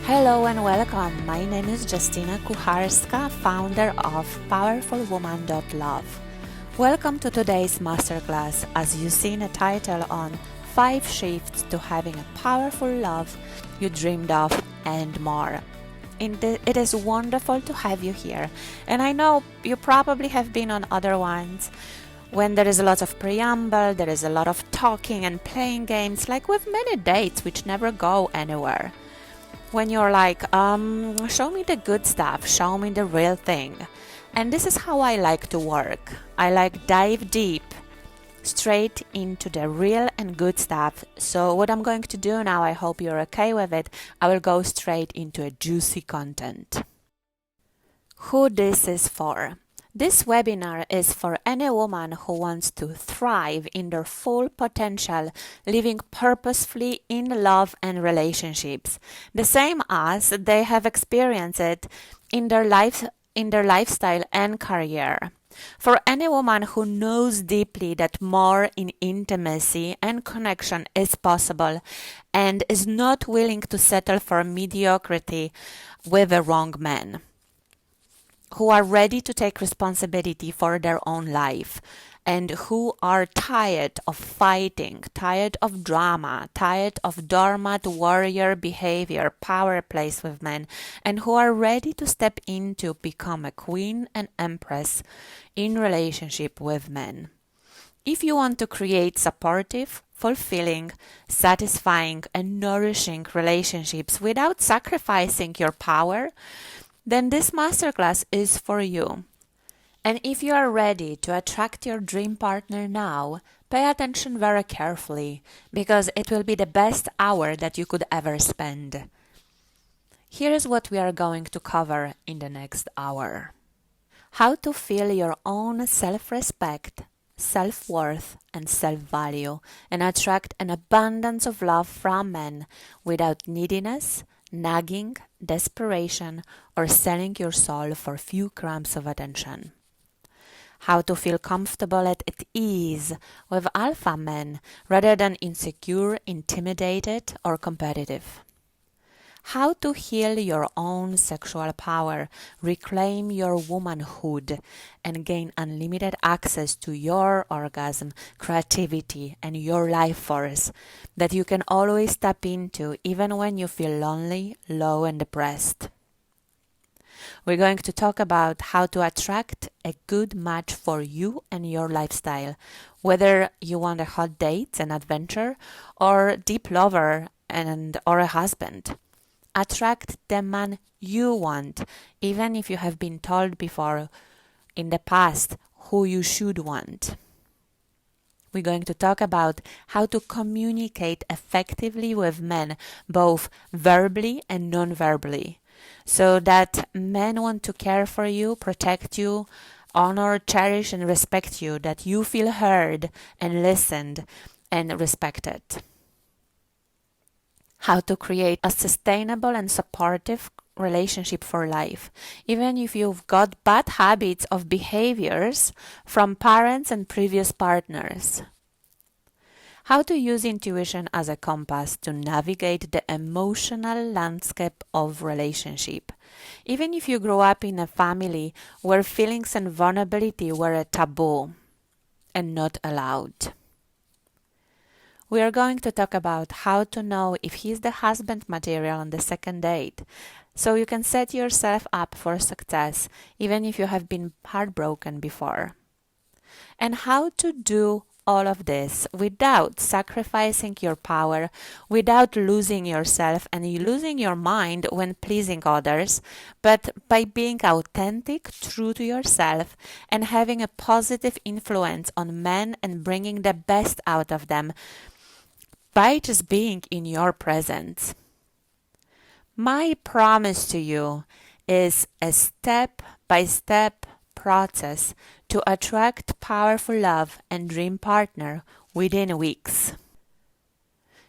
Hello and welcome. My name is Justyna, founder of Powerful Woman Love. Welcome to today's masterclass as you see in a title on 5 shifts to having a powerful love you dreamed of and more. It is wonderful to have you here, and I know you probably have been on other ones when there is a lot of preamble, there is a lot of talking and playing games, like with many dates which never go anywhere. When you're like, show me the good stuff, show me the real thing. And this is how I like to work. I like dive deep, straight into the real and good stuff. So what I'm going to do now, I hope you're okay with it, I will go straight into a juicy content. Who this is for? This webinar is for any woman who wants to thrive in their full potential, living purposefully in love and relationships, the same as they have experienced it in their lifestyle and career. For any woman who knows deeply that more in intimacy and connection is possible and is not willing to settle for mediocrity with the wrong man, who are ready to take responsibility for their own life, and who are tired of fighting, tired of drama, tired of doormat warrior behavior, power plays with men, and who are ready to step in to become a queen and empress in relationship with men. If you want to create supportive, fulfilling, satisfying, and nourishing relationships without sacrificing your power, then this masterclass is for you. And if you are ready to attract your dream partner now, pay attention very carefully, because it will be the best hour that you could ever spend. Here is what we are going to cover in the next hour. How to feel your own self-respect, self-worth, and self-value, and attract an abundance of love from men without neediness, nagging, desperation, or selling your soul for few crumbs of attention. How to feel comfortable at ease with alpha men rather than insecure, intimidated, or competitive. How to heal your own sexual power, reclaim your womanhood, and gain unlimited access to your orgasm, creativity, and your life force that you can always tap into even when you feel lonely, low, and depressed. We're going to talk about how to attract a good match for you and your lifestyle, whether you want a hot date, an adventure, or deep lover or a husband. Attract the man you want, even if you have been told before in the past who you should want. We're going to talk about how to communicate effectively with men, both verbally and non-verbally, so that men want to care for you, protect you, honor, cherish, and respect you, that you feel heard and listened and respected. How to create a sustainable and supportive relationship for life, even if you've got bad habits of behaviors from parents and previous partners. How to use intuition as a compass to navigate the emotional landscape of relationship, even if you grew up in a family where feelings and vulnerability were a taboo and not allowed. We are going to talk about how to know if he's the husband material on the second date, so you can set yourself up for success even if you have been heartbroken before. And how to do all of this without sacrificing your power, without losing yourself and losing your mind when pleasing others, but by being authentic, true to yourself, and having a positive influence on men and bringing the best out of them by just being in your presence. My promise to you is a step-by-step process to attract powerful love and dream partner within weeks.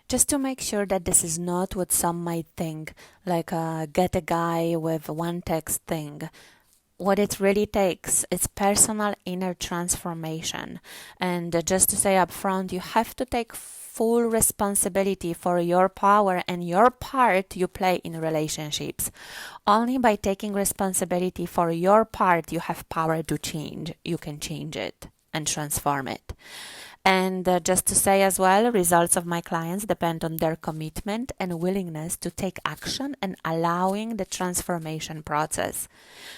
Just to make sure that this is not what some might think, like get a guy with one text thing. What it really takes is personal inner transformation. And just to say up front, you have to take full responsibility for your power and your part you play in relationships. Only by taking responsibility for your part you have power to change. You can change it and transform it. And just to say as well, results of my clients depend on their commitment and willingness to take action and allowing the transformation process.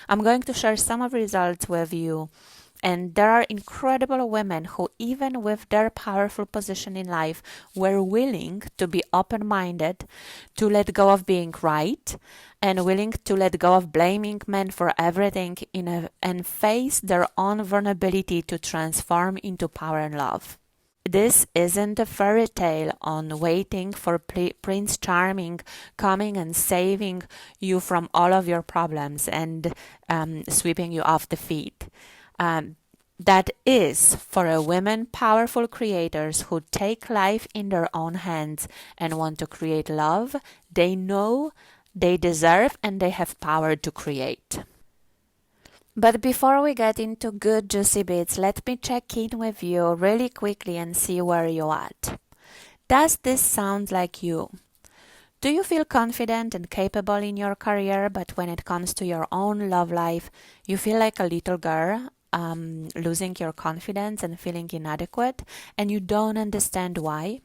I'm going to share some of the results with you. And there are incredible women who, even with their powerful position in life, were willing to be open-minded, to let go of being right, and willing to let go of blaming men for everything and face their own vulnerability to transform into power and love. This isn't a fairy tale on waiting for Prince Charming coming and saving you from all of your problems and sweeping you off the feet. That is for a women powerful creators who take life in their own hands and want to create love they know they deserve and they have power to create. But before we get into good juicy bits, let me check in with you really quickly and see where you're at. Does this sound like you? Do you feel confident and capable in your career, but when it comes to your own love life, you feel like a little girl, losing your confidence and feeling inadequate, and you don't understand why?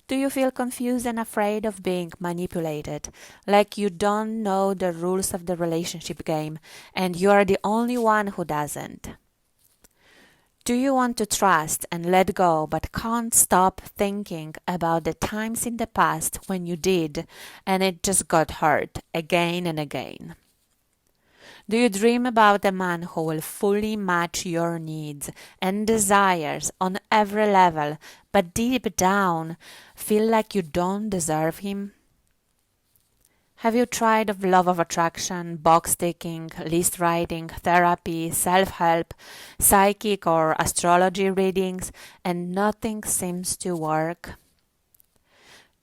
Do you feel confused and afraid of being manipulated, like you don't know the rules of the relationship game and you are the only one who doesn't? Do you want to trust and let go but can't stop thinking about the times in the past when you did and it just got hurt again and again? Do you dream about a man who will fully match your needs and desires on every level, but deep down feel like you don't deserve him? Have you tried of love of attraction, box ticking, list writing, therapy, self-help, psychic or astrology readings, and nothing seems to work?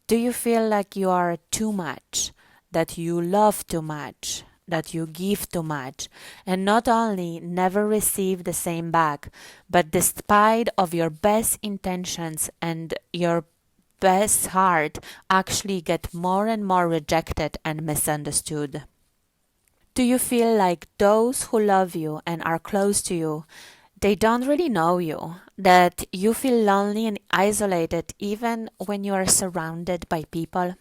Do you feel like you are too much, that you love too much, that you give too much, and not only never receive the same back, but despite of your best intentions and your best heart actually get more and more rejected and misunderstood? Do you feel like those who love you and are close to you, they don't really know you, that you feel lonely and isolated even when you are surrounded by people?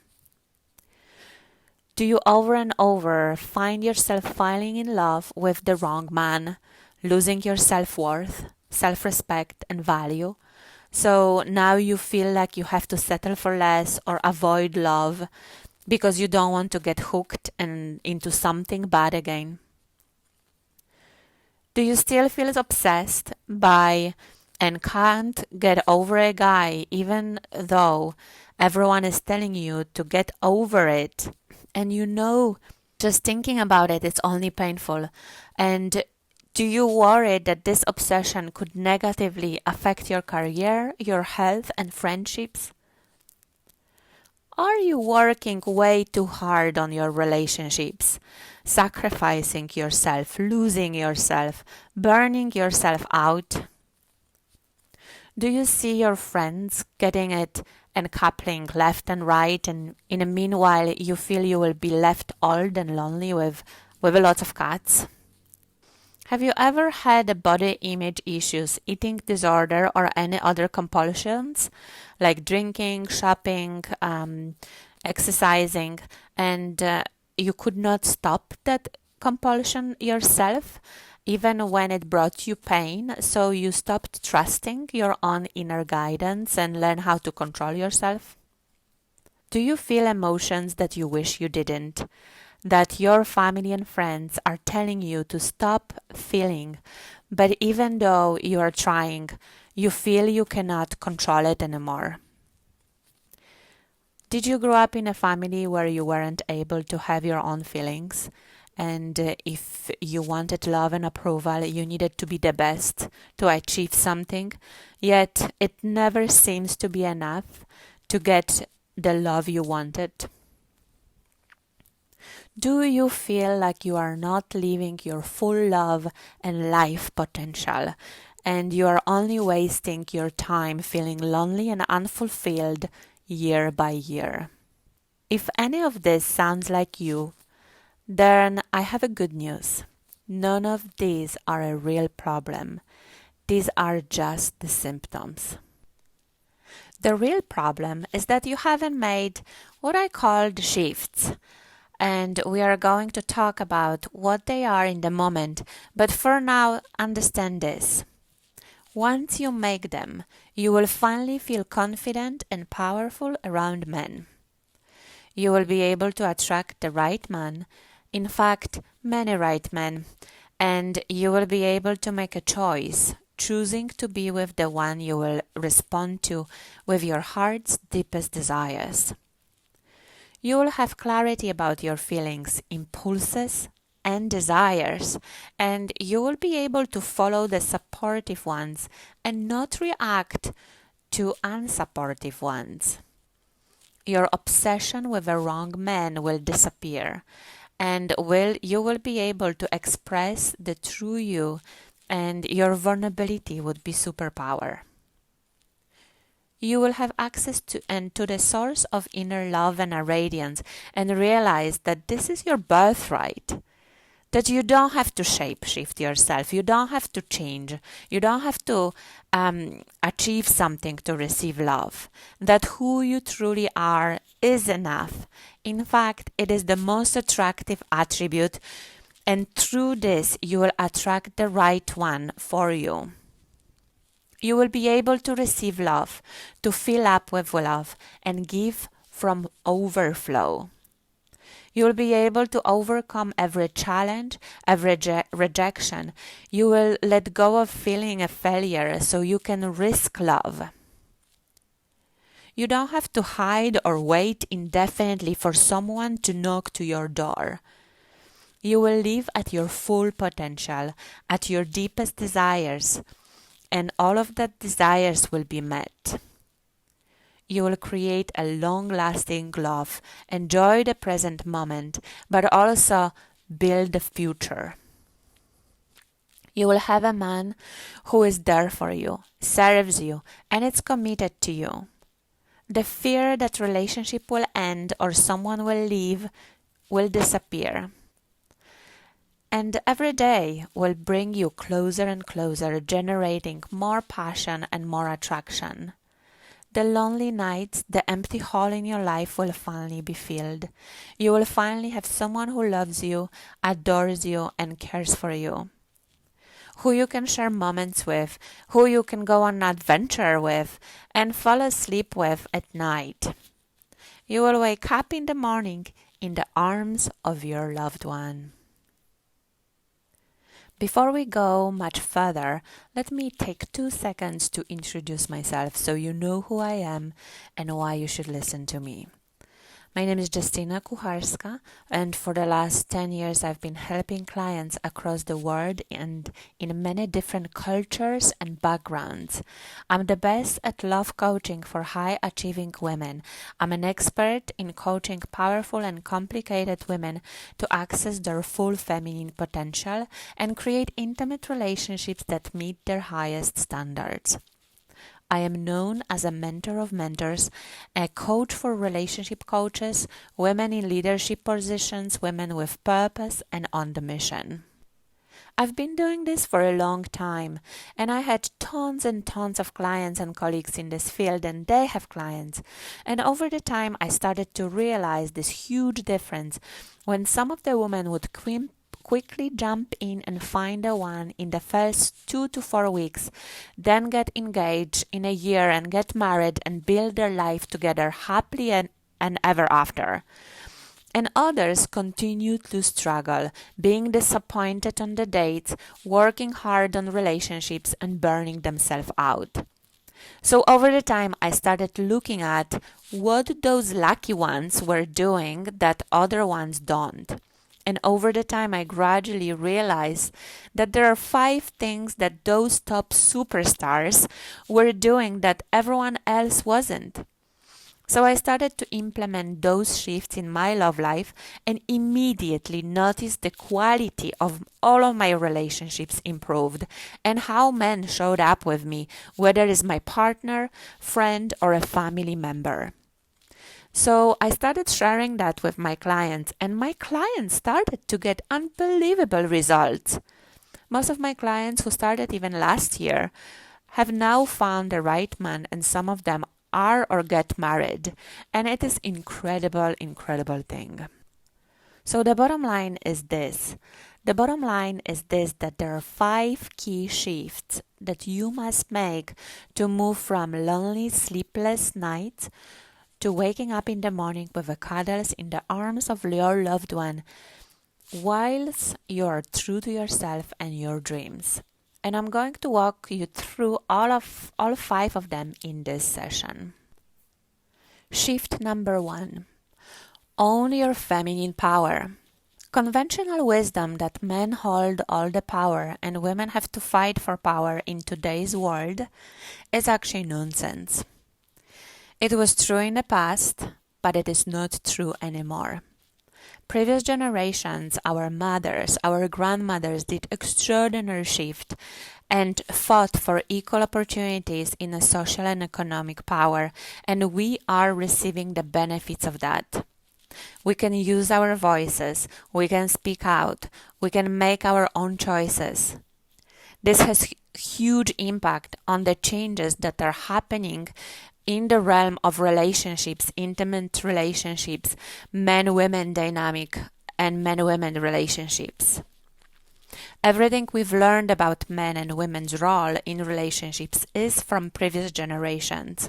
Do you over and over find yourself falling in love with the wrong man, losing your self-worth, self-respect and value? So now you feel like you have to settle for less or avoid love because you don't want to get hooked and into something bad again? Do you still feel obsessed by and can't get over a guy even though everyone is telling you to get over it? And you know, just thinking about it, it's only painful. And do you worry that this obsession could negatively affect your career, your health, and friendships? Are you working way too hard on your relationships, sacrificing yourself, losing yourself, burning yourself out? Do you see your friends getting it and coupling left and right, and in the meanwhile you feel you will be left old and lonely with a lot of cats? Have you ever had body image issues, eating disorder, or any other compulsions like drinking, shopping, exercising, and you could not stop that compulsion yourself even when it brought you pain, so you stopped trusting your own inner guidance and learn how to control yourself? Do you feel emotions that you wish you didn't, that your family and friends are telling you to stop feeling, but even though you are trying, you feel you cannot control it anymore? Did you grow up in a family where you weren't able to have your own feelings? And if you wanted love and approval, you needed to be the best to achieve something, yet it never seems to be enough to get the love you wanted? Do you feel like you are not living your full love and life potential? and you are only wasting your time feeling lonely and unfulfilled year by year. If any of this sounds like you, then I have a good news. None of these are a real problem. These are just the symptoms. The real problem is that you haven't made what I call the shifts, and we are going to talk about what they are in the moment, but for now, understand this. Once you make them, you will finally feel confident and powerful around men. You will be able to attract the right man, in fact, many right men, and you will be able to make a choice, choosing to be with the one you will respond to with your heart's deepest desires. You will have clarity about your feelings, impulses, and desires, and you will be able to follow the supportive ones and not react to unsupportive ones. Your obsession with a wrong man will disappear, and you will be able to express the true you, and your vulnerability would be superpower. You will have access to the source of inner love and radiance, and realize that this is your birthright. That you don't have to shape-shift yourself, you don't have to change, you don't have to achieve something to receive love. That who you truly are is enough. In fact, it is the most attractive attribute, and through this you will attract the right one for you. You will be able to receive love, to fill up with love, and give from overflow. You will be able to overcome every challenge, every rejection. You will let go of feeling a failure so you can risk love. You don't have to hide or wait indefinitely for someone to knock to your door. You will live at your full potential, at your deepest desires, and all of that desires will be met. You will create a long-lasting love, enjoy the present moment, but also build the future. You will have a man who is there for you, serves you, and is committed to you. The fear that relationship will end or someone will leave will disappear. And every day will bring you closer and closer, generating more passion and more attraction. The lonely nights, the empty hole in your life will finally be filled. You will finally have someone who loves you, adores you, and cares for you. Who you can share moments with, who you can go on an adventure with, and fall asleep with at night. You will wake up in the morning in the arms of your loved one. Before we go much further, let me take 2 seconds to introduce myself so you know who I am and why you should listen to me. My name is Justyna, and for the last 10 years I've been helping clients across the world and in many different cultures and backgrounds. I'm the best at love coaching for high-achieving women. I'm an expert in coaching powerful and complicated women to access their full feminine potential and create intimate relationships that meet their highest standards. I am known as a mentor of mentors, a coach for relationship coaches, women in leadership positions, women with purpose, and on the mission. I've been doing this for a long time, and I had tons and tons of clients and colleagues in this field, and they have clients. And over the time, I started to realize this huge difference when some of the women would quickly jump in and find the one in the first 2 to 4 weeks, then get engaged in a year and get married and build their life together happily and ever after. And others continued to struggle, being disappointed on the dates, working hard on relationships, and burning themselves out. So over the time, I started looking at what those lucky ones were doing that other ones don't. And over the time, I gradually realized that there are 5 things that those top superstars were doing that everyone else wasn't. So I started to implement those shifts in my love life and immediately noticed the quality of all of my relationships improved and how men showed up with me, whether it's my partner, friend, or a family member. So I started sharing that with my clients, and my clients started to get unbelievable results. Most of my clients who started even last year have now found the right man, and some of them are or get married, and it is incredible thing. So the bottom line is this. The bottom line is this, that there are 5 key shifts that you must make to move from lonely, sleepless nights to waking up in the morning with a cuddles in the arms of your loved one whilst you are true to yourself and your dreams. And I'm going to walk you through all 5 of them in this session. Shift number 1. Own your feminine power. Conventional wisdom that men hold all the power and women have to fight for power in today's world is actually nonsense. It was true in the past, but it is not true anymore. Previous generations, our mothers, our grandmothers did extraordinary shift and fought for equal opportunities in a social and economic power, and we are receiving the benefits of that. We can use our voices, we can speak out, we can make our own choices. This has huge impact on the changes that are happening in the realm of relationships, intimate relationships, men-women dynamic, and men-women relationships. Everything we've learned about men and women's role in relationships is from previous generations.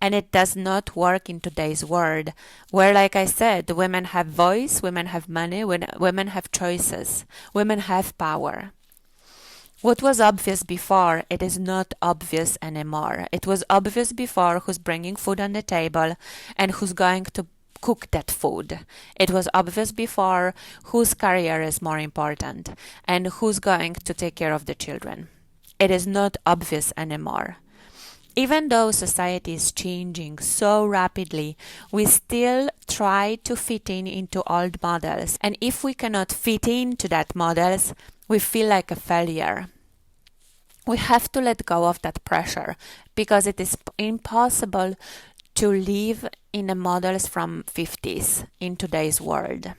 And it does not work in today's world, where, like I said, women have voice, women have money, women have choices, women have power. What was obvious before, it is not obvious anymore. It was obvious before who's bringing food on the table and who's going to cook that food. It was obvious before whose career is more important and who's going to take care of the children. It is not obvious anymore. Even though society is changing so rapidly, we still try to fit into old models. And if we cannot fit into that models, we feel like a failure. We have to let go of that pressure because it is impossible to live in the models from 50s in today's world.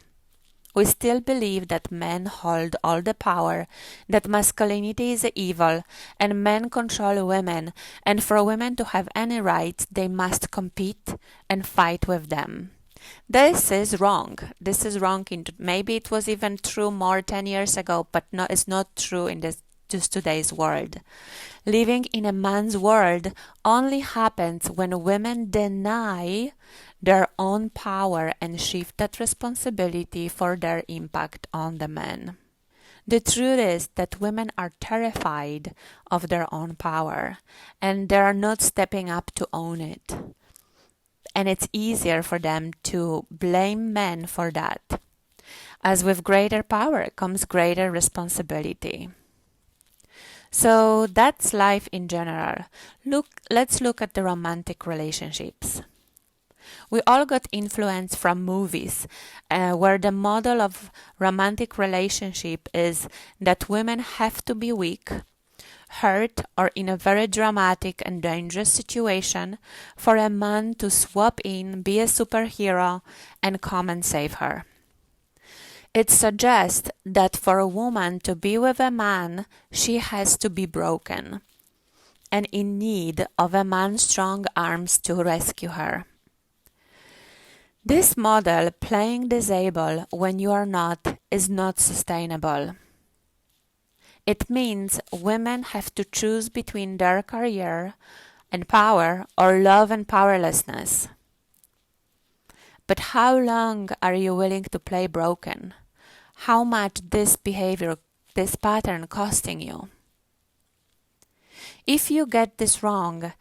We still believe that men hold all the power, that masculinity is evil, and men control women, and for women to have any rights, they must compete and fight with them. This is wrong. This is wrong. Maybe it was even true more 10 years ago, but no, it's not true in just today's world. Living in a man's world only happens when women deny their own power and shift that responsibility for their impact on the men. The truth is that women are terrified of their own power and they are not stepping up to own it. And it's easier for them to blame men for that. As with greater power comes greater responsibility. So that's life in general. Let's look at the romantic relationships. We all got influence from movies where the model of romantic relationship is that women have to be weak, hurt, or in a very dramatic and dangerous situation for a man to swap in, be a superhero, and come and save her. It suggests that for a woman to be with a man, she has to be broken and in need of a man's strong arms to rescue her. This model, playing disabled when you are not, is not sustainable. It means women have to choose between their career and power or love and powerlessness. But how long are you willing to play broken? How much this behavior, this pattern costing you? If you get this wrong,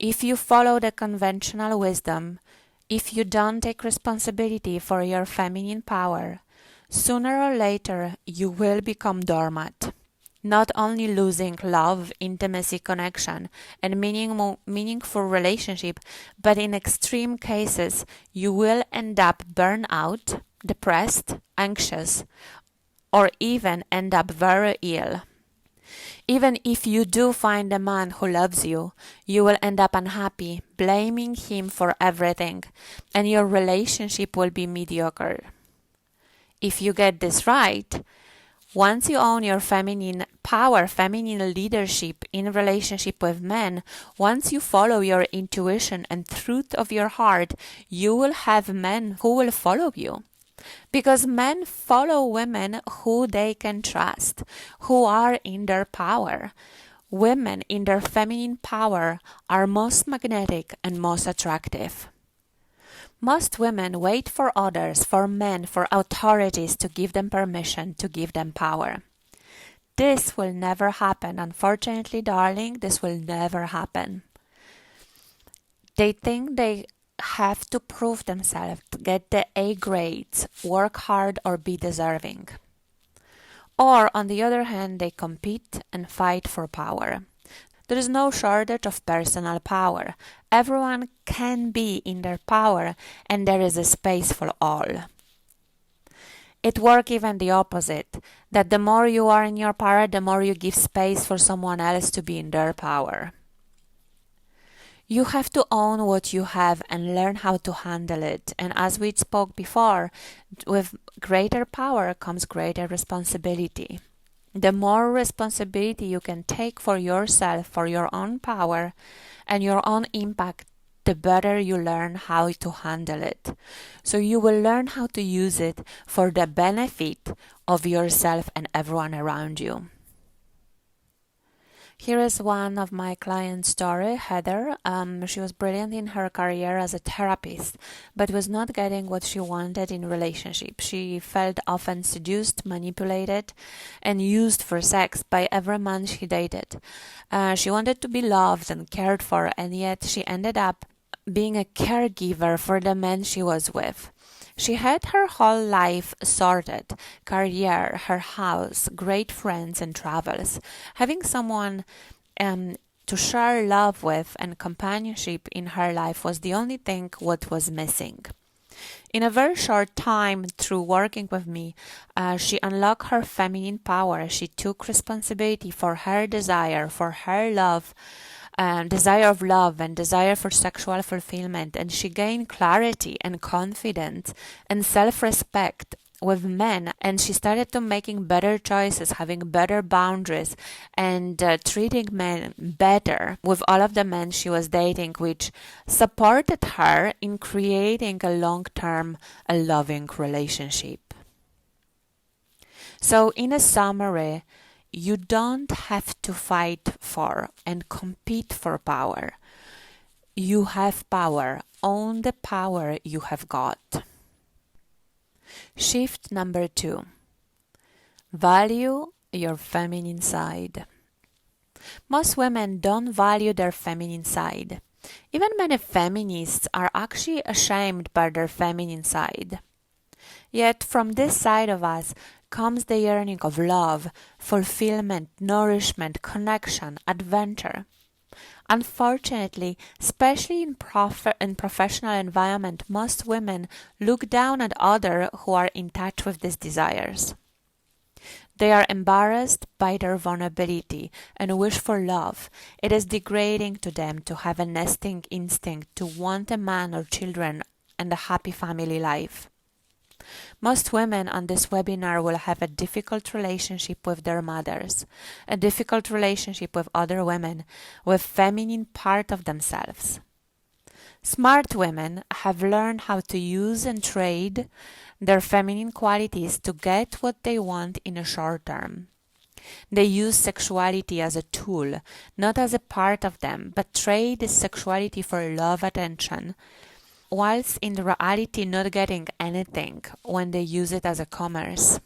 if you follow the conventional wisdom, if you don't take responsibility for your feminine power, sooner or later you will become doormat. not only losing love, intimacy, connection, and meaningful relationship, but in extreme cases, you will end up burned out, depressed, anxious, or even end up very ill. Even if you do find a man who loves you, you will end up unhappy, blaming him for everything, and your relationship will be mediocre. If you get this right, once you own your feminine power, feminine leadership in relationship with men, once you follow your intuition and truth of your heart, you will have men who will follow you. Because men follow women who they can trust, who are in their power. Women in their feminine power are most magnetic and most attractive. Most women wait for others, for men, for authorities to give them permission, to give them power. This will never happen. Unfortunately, darling, this will never happen. They think they have to prove themselves, to get the A grades, work hard or be deserving. Or, on the other hand, they compete and fight for power. There is no shortage of personal power. Everyone can be in their power, and there is a space for all. It works even the opposite, that the more you are in your power, the more you give space for someone else to be in their power. You have to own what you have and learn how to handle it. And as we spoke before, with greater power comes greater responsibility. The more responsibility you can take for yourself, for your own power and your own impact, the better you learn how to handle it. So you will learn how to use it for the benefit of yourself and everyone around you. Here is one of my clients' story, Heather. She was brilliant in her career as a therapist, but was not getting what she wanted in relationship. She felt often seduced, manipulated, and used for sex by every man she dated. She wanted to be loved and cared for, and yet she ended up being a caregiver for the men she was with. She had her whole life sorted, career, her house, great friends and travels. Having someone to share love with and companionship in her life was the only thing what was missing. In a very short time, through working with me, she unlocked her feminine power. She took responsibility for her desire, for her love, desire of love and desire for sexual fulfillment, and she gained clarity and confidence and self-respect with men, and she started to making better choices, having better boundaries, and treating men better with all of the men she was dating, which supported her in creating a long-term, a loving relationship. So in a summary, you don't have to fight for and compete for power. You have power. Own the power you have got. Shift number 2. Value your feminine side. Most women don't value their feminine side. Even many feminists are actually ashamed by their feminine side. Yet from this side of us comes the yearning of love, fulfillment, nourishment, connection, adventure. Unfortunately, especially in professional environment, most women look down at others who are in touch with these desires. They are embarrassed by their vulnerability and wish for love. It is degrading to them to have a nesting instinct, to want a man or children and a happy family life. Most women on this webinar will have a difficult relationship with their mothers, a difficult relationship with other women, with feminine part of themselves. Smart women have learned how to use and trade their feminine qualities to get what they want in a short term. They use sexuality as a tool, not as a part of them, but trade this sexuality for love, attention, whilst in reality not getting anything when they use it as a commerce.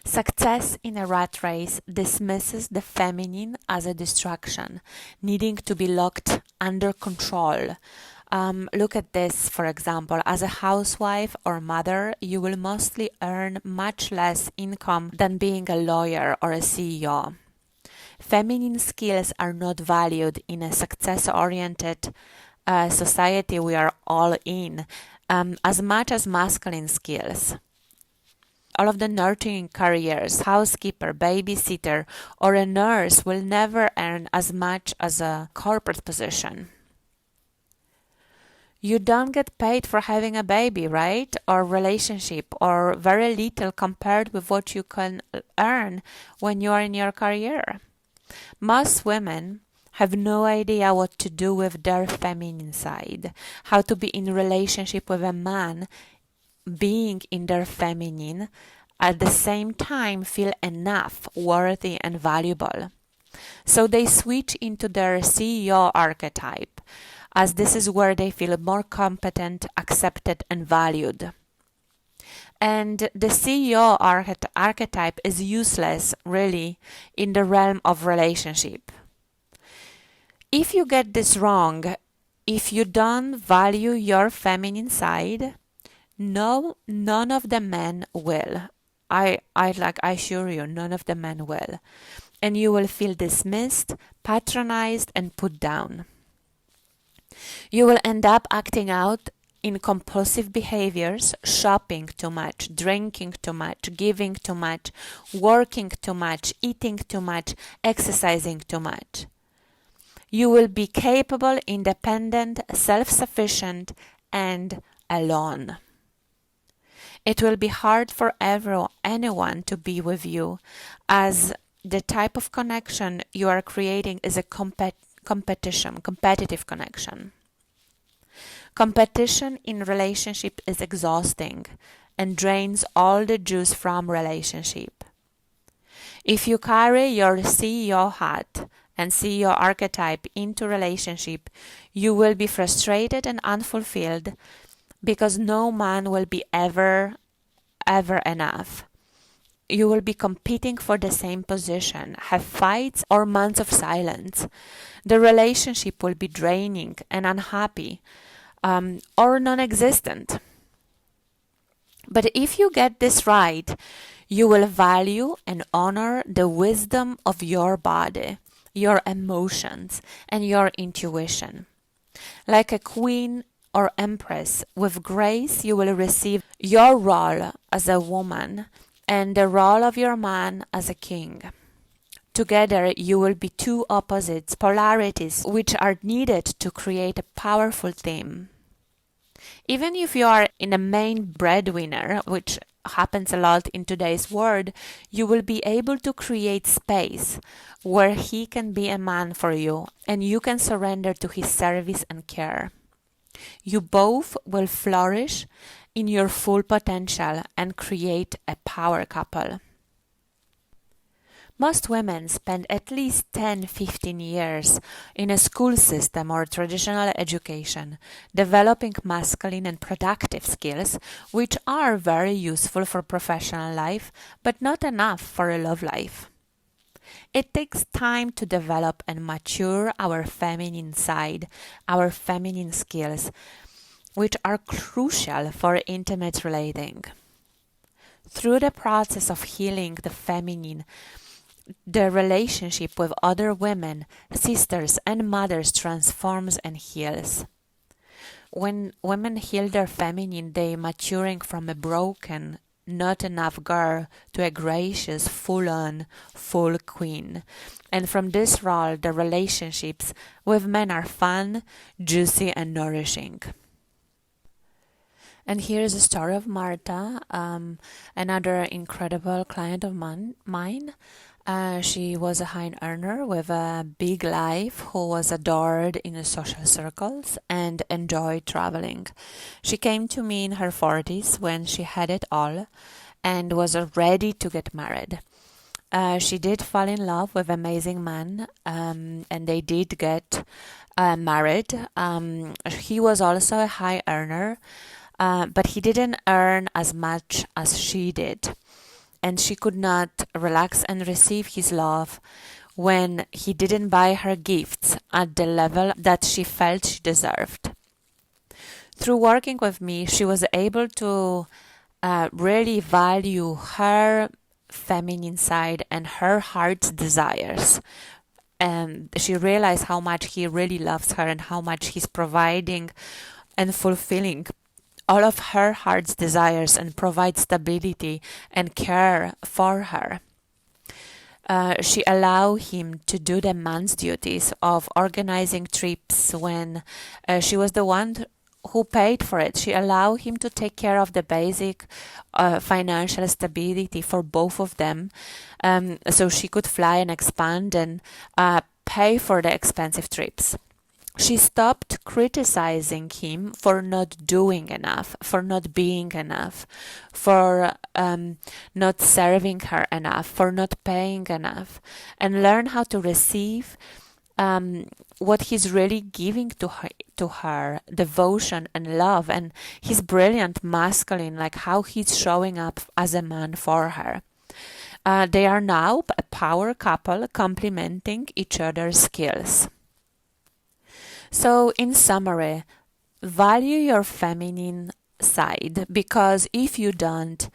Success in a rat race dismisses the feminine as a distraction, needing to be locked under control, Look at this, for example. As a housewife or mother, you will mostly earn much less income than being a lawyer or a CEO. Feminine skills are not valued in a success-oriented society we are all in, as much as masculine skills. All of the nurturing careers, housekeeper, babysitter, or a nurse will never earn as much as a corporate position. You don't get paid for having a baby, right? Or relationship, or very little compared with what you can earn when you are in your career. Most women have no idea what to do with their feminine side, how to be in relationship with a man, being in their feminine, at the same time feel enough, worthy and valuable. So they switch into their CEO archetype, as this is where they feel more competent, accepted and valued. And the CEO archetype is useless, really, in the realm of relationship. If you get this wrong, if you don't value your feminine side, no, none of the men will. I assure you, none of the men will. And you will feel dismissed, patronized, and put down. You will end up acting out in compulsive behaviors, shopping too much, drinking too much, giving too much, working too much, eating too much, exercising too much. You will be capable, independent, self-sufficient, and alone. It will be hard for anyone to be with you, as the type of connection you are creating is a competitive connection. Competition in relationship is exhausting and drains all the juice from relationship. If you carry your CEO hat and CEO archetype into relationship, you will be frustrated and unfulfilled because no man will be ever enough. You will be competing for the same position, have fights or months of silence. The relationship will be draining and unhappy, or non-existent. But if you get this right, you will value and honor the wisdom of your body, your emotions, and your intuition. Like a queen or empress, with grace you will receive your role as a woman and the role of your man as a king. Together you will be two opposites, polarities, which are needed to create a powerful team. Even if you are in a main breadwinner, which happens a lot in today's world, you will be able to create space where he can be a man for you and you can surrender to his service and care. You both will flourish in your full potential and create a power couple. Most women spend at least 10-15 years in a school system or traditional education, developing masculine and productive skills, which are very useful for professional life, but not enough for a love life. It takes time to develop and mature our feminine side, our feminine skills, which are crucial for intimate relating. Through the process of healing the feminine, the relationship with other women, sisters and mothers transforms and heals. When women heal their feminine, they maturing from a broken, not enough girl to a gracious, full-on, full queen. And from this role, the relationships with men are fun, juicy and nourishing. And here's a story of Marta, another incredible client of mine. She was a high earner with a big life who was adored in the social circles and enjoyed traveling. She came to me in her 40s when she had it all and was ready to get married. She did fall in love with an amazing man, and they did get married. He was also a high earner, but he didn't earn as much as she did. And she could not relax and receive his love when he didn't buy her gifts at the level that she felt she deserved. Through working with me, she was able to really value her feminine side and her heart's desires. And she realized how much he really loves her and how much he's providing and fulfilling all of her heart's desires and provide stability and care for her. She allowed him to do the man's duties of organizing trips when she was the one who paid for it. She allowed him to take care of the basic financial stability for both of them, so she could fly and expand and pay for the expensive trips. She stopped criticizing him for not doing enough, for not being enough, for not serving her enough, for not paying enough, and learn how to receive what he's really giving to her, devotion and love, and his brilliant masculine, like how he's showing up as a man for her. They are now a power couple complementing each other's skills. So, in summary, value your feminine side, because if you don't,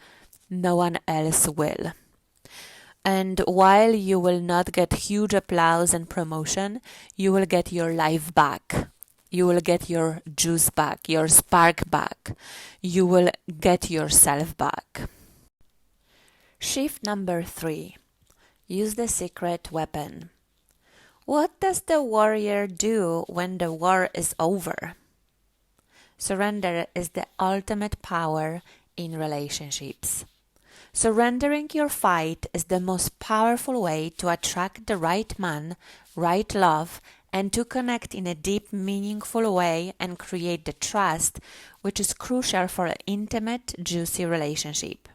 no one else will. And while you will not get huge applause and promotion, you will get your life back. You will get your juice back, your spark back. You will get yourself back. Shift number 3. Use the secret weapon. What does the warrior do when the war is over? Surrender is the ultimate power in relationships. Surrendering your fight is the most powerful way to attract the right man, right love, and to connect in a deep, meaningful way and create the trust, which is crucial for an intimate, juicy relationship.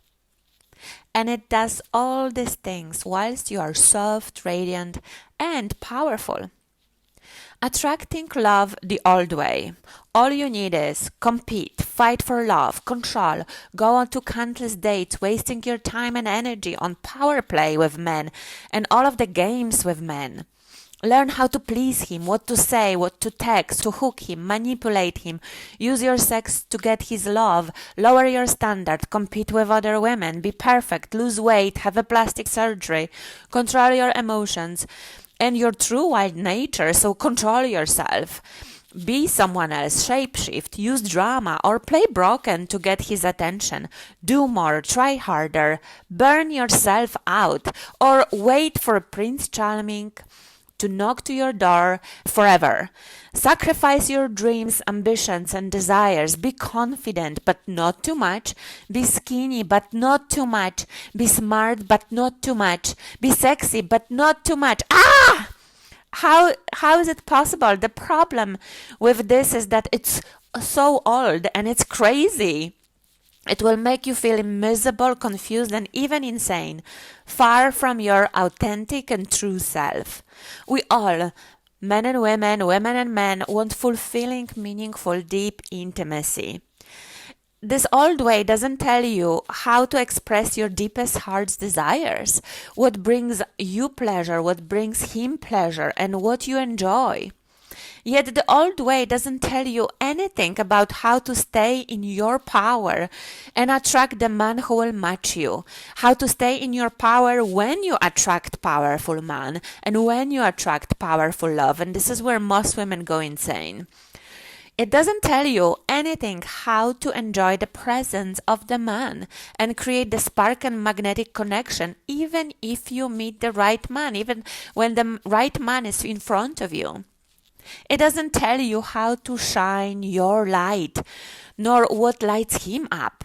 And it does all these things whilst you are soft, radiant, and powerful. Attracting love the old way. All you need is compete, fight for love, control, go on to countless dates, wasting your time and energy on power play with men and all of the games with men. Learn how to please him, what to say, what to text, to hook him, manipulate him. Use your sex to get his love. Lower your standard, compete with other women, be perfect, lose weight, have a plastic surgery. Control your emotions and your true wild nature, so control yourself. Be someone else, shapeshift, use drama, or play broken to get his attention. Do more, try harder, burn yourself out, or wait for Prince Charming to knock to your door forever. Sacrifice your dreams, ambitions, and desires. Be confident, but not too much. Be skinny, but not too much. Be smart, but not too much. Be sexy, but not too much. How is it possible? The problem with this is that it's so old and it's crazy. It will make you feel miserable, confused, and even insane, far from your authentic and true self. We all, men and women, women and men, want fulfilling, meaningful, deep intimacy. This old way doesn't tell you how to express your deepest heart's desires, what brings you pleasure, what brings him pleasure, and what you enjoy. Yet the old way doesn't tell you anything about how to stay in your power and attract the man who will match you, how to stay in your power when you attract powerful man and when you attract powerful love. And this is where most women go insane. It doesn't tell you anything how to enjoy the presence of the man and create the spark and magnetic connection, even if you meet the right man, even when the right man is in front of you. It doesn't tell you how to shine your light, nor what lights him up.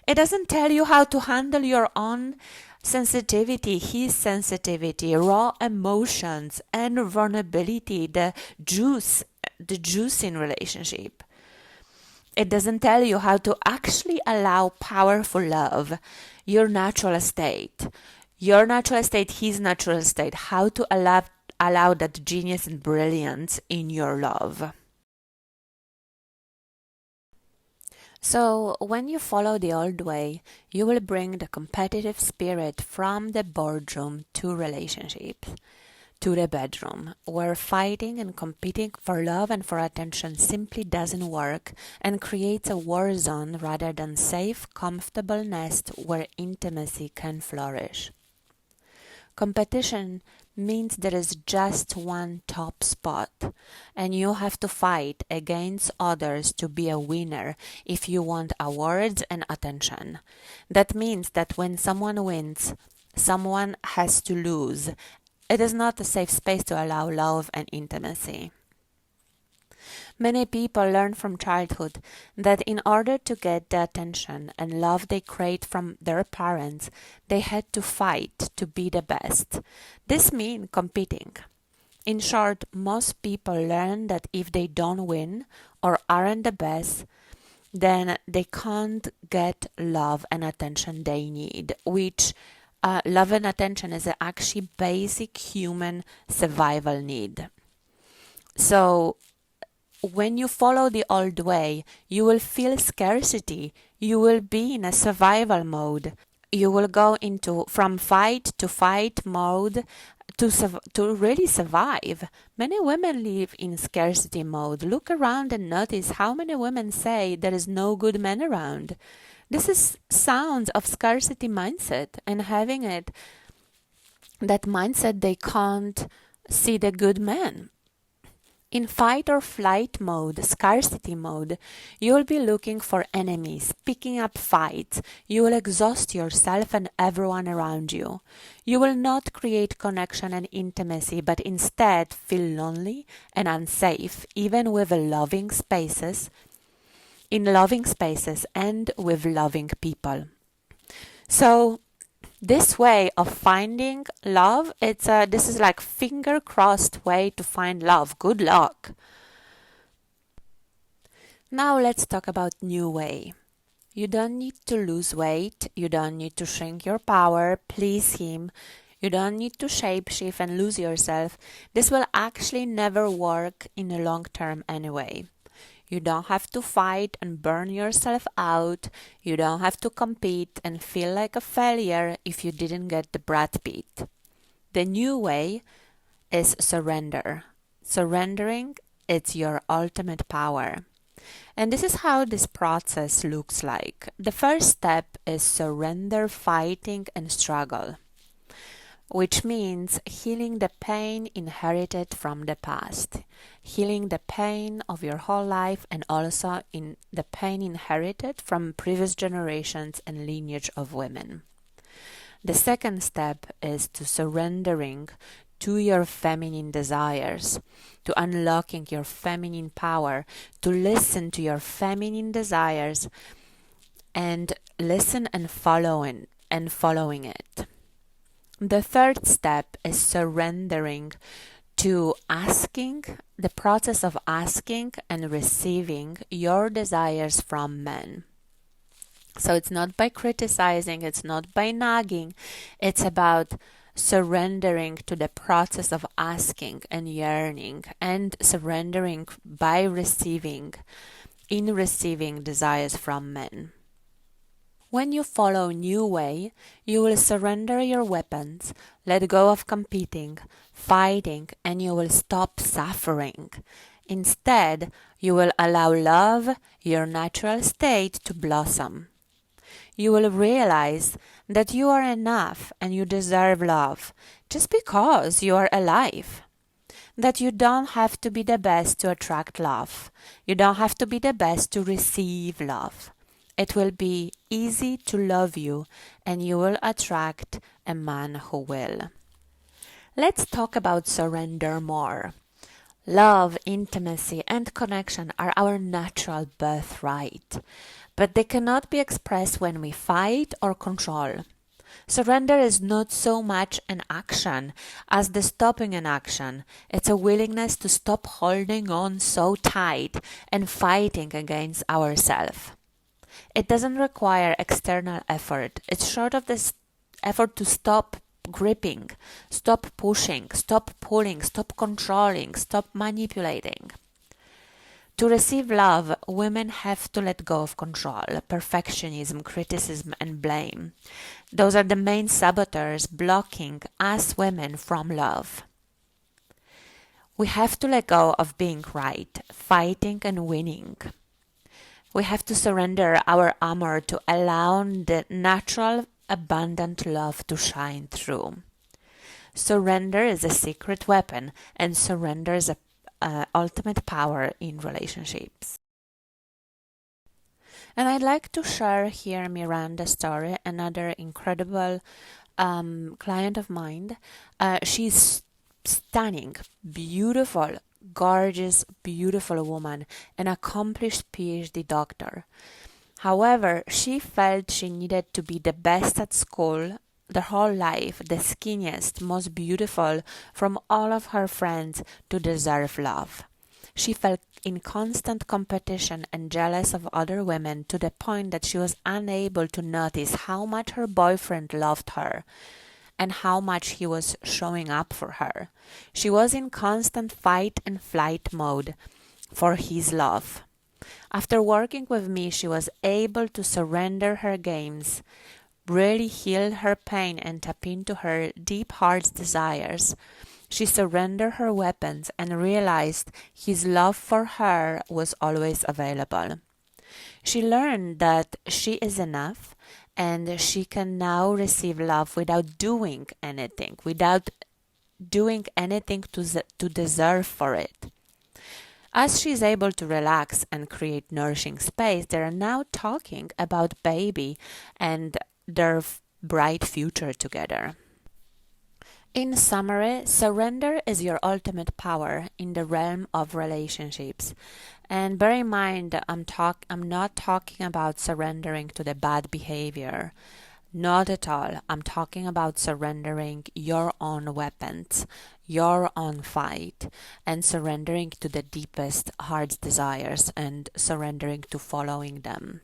It doesn't tell you how to handle your own sensitivity, his sensitivity, raw emotions, and vulnerability, the juice in relationship. It doesn't tell you how to actually allow powerful love, your natural state, his natural state, how to allow that genius and brilliance in your love. So, when you follow the old way, you will bring the competitive spirit from the boardroom to relationships. to the bedroom, where fighting and competing for love and for attention simply doesn't work and creates a war zone rather than safe, comfortable nest where intimacy can flourish. Competition means there is just one top spot, and you have to fight against others to be a winner if you want awards and attention. That means that when someone wins, someone has to lose. It is not a safe space to allow love and intimacy. Many people learn from childhood that in order to get the attention and love they crave from their parents, they had to fight to be the best. This means competing. In short, most people learn that if they don't win or aren't the best, then they can't get love and attention they need, which love and attention is actually basic human survival need. So when you follow the old way, you will feel scarcity. You will be in a survival mode. You will go into from fight to fight mode to really survive. Many women live in scarcity mode. Look around and notice how many women say there is no good man around. This is sounds of scarcity mindset, and having that mindset, they can't see the good man. In fight or flight mode, scarcity mode, you will be looking for enemies, picking up fights. You will exhaust yourself and everyone around you. You will not create connection and intimacy, but instead feel lonely and unsafe, even with loving spaces, in loving spaces and with loving people. So this way of finding love, this is like finger crossed way to find love. Good luck. Now let's talk about new way. You don't need to lose weight. You don't need to shrink your power, please him. You don't need to shapeshift and lose yourself. This will actually never work in the long term anyway. You don't have to fight and burn yourself out. You don't have to compete and feel like a failure if you didn't get the Brad Pitt. The new way is surrender. Surrendering, it's your ultimate power. And this is how this process looks like. The first step is surrender, fighting, and struggle, which means healing the pain inherited from the past, healing the pain of your whole life, and also in the pain inherited from previous generations and lineage of women. The second step is to surrendering to your feminine desires, to unlocking your feminine power, to listen to your feminine desires and listen and following it. The third step is surrendering to the process of asking and receiving your desires from men. So it's not by criticizing, it's not by nagging, it's about surrendering to the process of asking and yearning, and surrendering by receiving desires from men. When you follow new way, you will surrender your weapons, let go of competing, fighting, and you will stop suffering. Instead, you will allow love, your natural state, to blossom. You will realize that you are enough and you deserve love just because you are alive. That you don't have to be the best to attract love. You don't have to be the best to receive love. It will be easy to love you, and you will attract a man who will. Let's talk about surrender more. Love, intimacy, and connection are our natural birthright, but they cannot be expressed when we fight or control. Surrender is not so much an action as the stopping an action. It's a willingness to stop holding on so tight and fighting against ourselves. It doesn't require external effort. It's short of this effort to stop gripping, stop pushing, stop pulling, stop controlling, stop manipulating. To receive love, women have to let go of control, perfectionism, criticism, and blame. Those are the main saboteurs blocking us women from love. We have to let go of being right, fighting and winning. We have to surrender our armor to allow the natural, abundant love to shine through. Surrender is a secret weapon, and surrender is a ultimate power in relationships. And I'd like to share here Miranda's story, another incredible client of mine. She's stunning, beautiful, gorgeous, beautiful woman, an accomplished PhD doctor. However, she felt she needed to be the best at school their whole life, the skinniest, most beautiful from all of her friends to deserve love. She felt in constant competition and jealous of other women to the point that she was unable to notice how much her boyfriend loved her and how much he was showing up for her. She was in constant fight and flight mode for his love. After working with me, she was able to surrender her games, really heal her pain and tap into her deep heart's desires. She surrendered her weapons and realized his love for her was always available. She learned that she is enough and she can now receive love without doing anything to deserve for it. As she is able to relax and create nourishing space, they are now talking about baby and their bright future together. In summary, surrender is your ultimate power in the realm of relationships. And bear in mind, I'm not talking about surrendering to the bad behavior. Not at all. I'm talking about surrendering your own weapons, your own fight, and surrendering to the deepest heart's desires and surrendering to following them.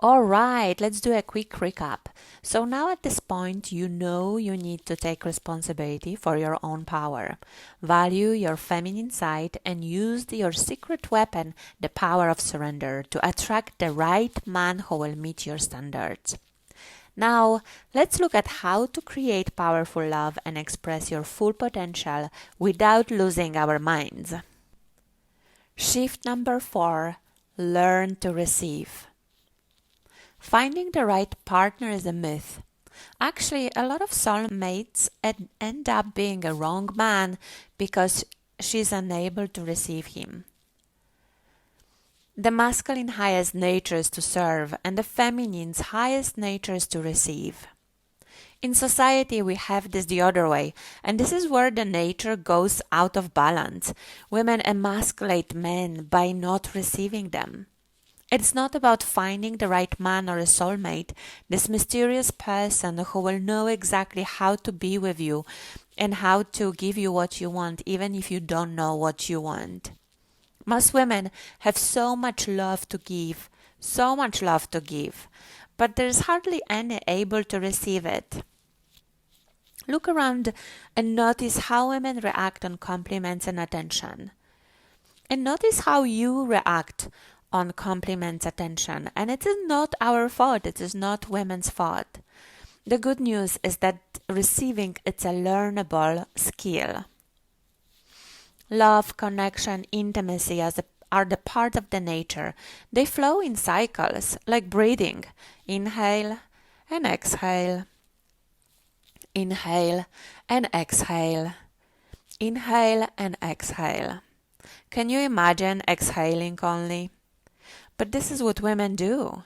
Alright, let's do a quick recap. So now at this point, you know you need to take responsibility for your own power. Value your feminine side and use your secret weapon, the power of surrender, to attract the right man who will meet your standards. Now, let's look at how to create powerful love and express your full potential without losing our minds. Shift number 4, learn to receive. Finding the right partner is a myth. Actually, a lot of soulmates end up being a wrong man because she's unable to receive him. The masculine highest nature is to serve, and the feminine's highest nature is to receive. In society, we have this the other way, and this is where the nature goes out of balance. Women emasculate men by not receiving them. It's not about finding the right man or a soulmate, this mysterious person who will know exactly how to be with you and how to give you what you want, even if you don't know what you want. Most women have so much love to give, but there's hardly any able to receive it. Look around and notice how women react on compliments and attention. And notice how you react on compliments, attention. And it is not our fault, it is not women's fault. The good news is that receiving it's a learnable skill. Love, connection, intimacy are the part of the nature. They flow in cycles, like breathing. Inhale and exhale. Inhale and exhale. Inhale and exhale. Can you imagine exhaling only? But this is what women do.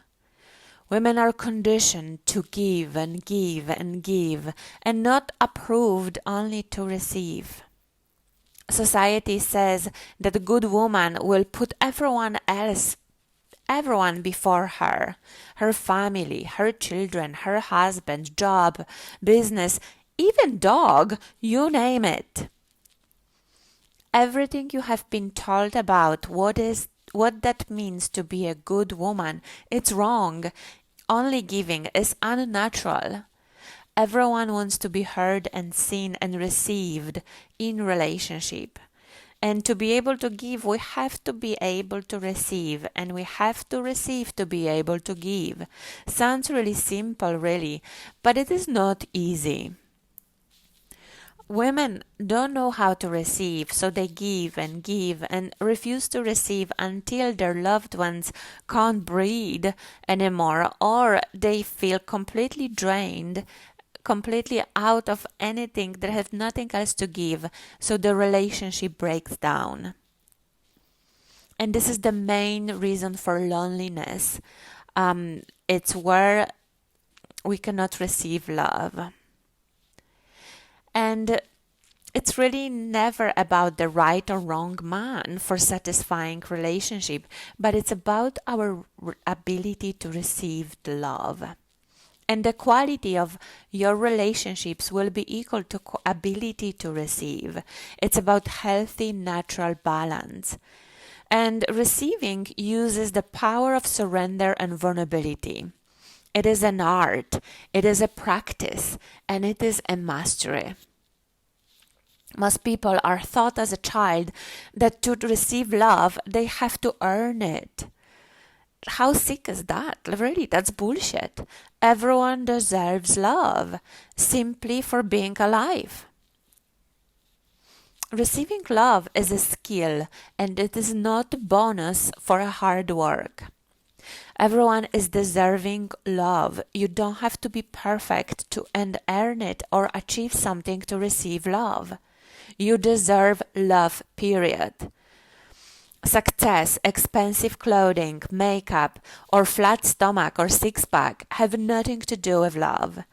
Women are conditioned to give and give and give, and not approved only to receive. Society says that a good woman will put everyone before her, her family, her children, her husband, job, business, even dog, you name it. Everything you have been told about what that means to be a good woman, it's wrong. Only giving is unnatural. Everyone wants to be heard and seen and received in relationship. And to be able to give, we have to be able to receive, and we have to receive to be able to give. Sounds really simple, really, but it is not easy. women don't know how to receive, so they give and refuse to receive until their loved ones can't breathe anymore, or they feel completely drained, completely out of anything, they have nothing else to give, so the relationship breaks down. And this is the main reason for loneliness. It's where we cannot receive love. And it's really never about the right or wrong man for satisfying relationship, but it's about our ability to receive the love. And the quality of your relationships will be equal to ability to receive. It's about healthy, natural balance. And receiving uses the power of surrender and vulnerability. It is an art, it is a practice, and it is a mastery. Most people are taught as a child that to receive love, they have to earn it. How sick is that? Really, that's bullshit. Everyone deserves love simply for being alive. Receiving love is a skill, and it is not a bonus for a hard work. Everyone is deserving love. You don't have to be perfect to earn it or achieve something to receive love. You deserve love, period. Success, expensive clothing, makeup, or flat stomach or six-pack have nothing to do with love.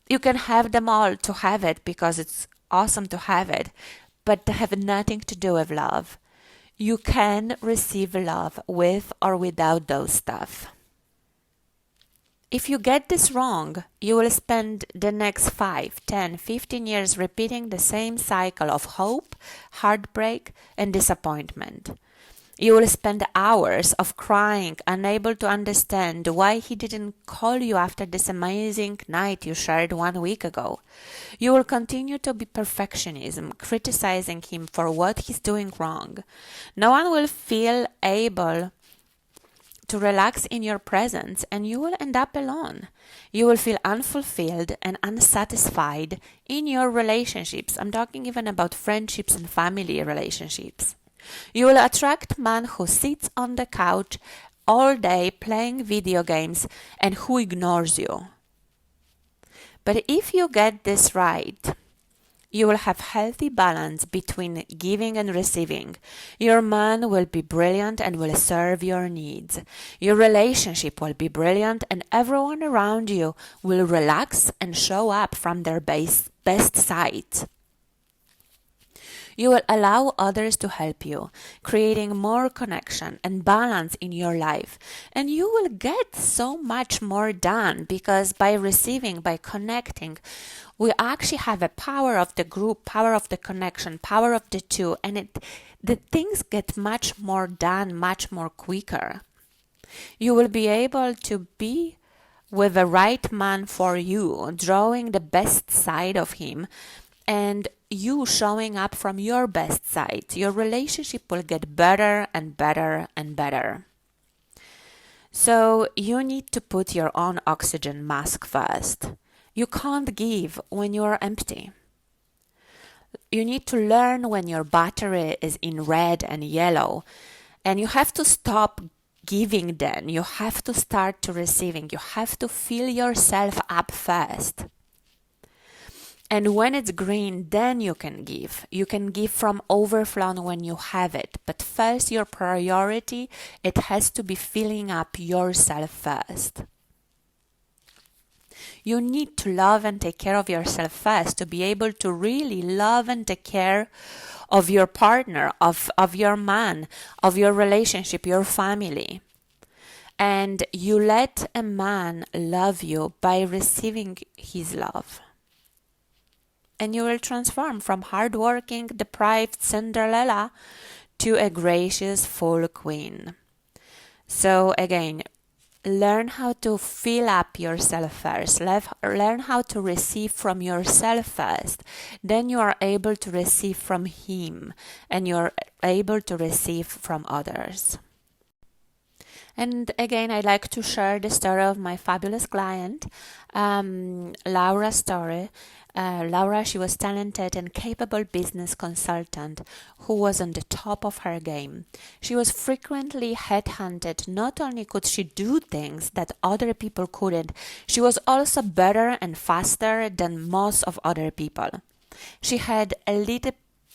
You can have them all to have it because it's awesome to have it, but they have nothing to do with love. You can receive love with or without those stuff. If you get this wrong, you will spend the next 5, 10, 15 years repeating the same cycle of hope, heartbreak, and disappointment. You will spend hours of crying, unable to understand why he didn't call you after this amazing night you shared 1 week ago. You will continue to be perfectionism, criticizing him for what he's doing wrong. No one will feel able to relax in your presence, and you will end up alone. You will feel unfulfilled and unsatisfied in your relationships. I'm talking even about friendships and family relationships. You will attract a man who sits on the couch all day playing video games and who ignores you. But if you get this right, you will have healthy balance between giving and receiving. Your man will be brilliant and will serve your needs. Your relationship will be brilliant and everyone around you will relax and show up from their best side. You will allow others to help you, creating more connection and balance in your life. And you will get so much more done because by receiving, by connecting, we actually have a power of the group, power of the connection, power of the two, and the things get much more done, much more quicker. You will be able to be with the right man for you, drawing the best side of him, and you showing up from your best side. Your relationship will get better and better and better. So you need to put your own oxygen mask first. You can't give when you are empty. You need to learn when your battery is in red and yellow, and you have to stop giving then. You have to start to receiving. You have to fill yourself up first. And when it's green, then you can give. You can give from overflow when you have it. But first, your priority, it has to be filling up yourself first. You need to love and take care of yourself first to be able to really love and take care of your partner, of your man, of your relationship, your family. And you let a man love you by receiving his love. And you will transform from hardworking, deprived Cinderella to a gracious, full queen. So again, learn how to fill up yourself first. Learn how to receive from yourself first. Then you are able to receive from him, and you are able to receive from others. And again, I like to share the story of my fabulous client, Laura's story. Laura, she was talented and capable business consultant who was on the top of her game. She was frequently headhunted. Not only could she do things that other people couldn't, she was also better and faster than most of other people. She had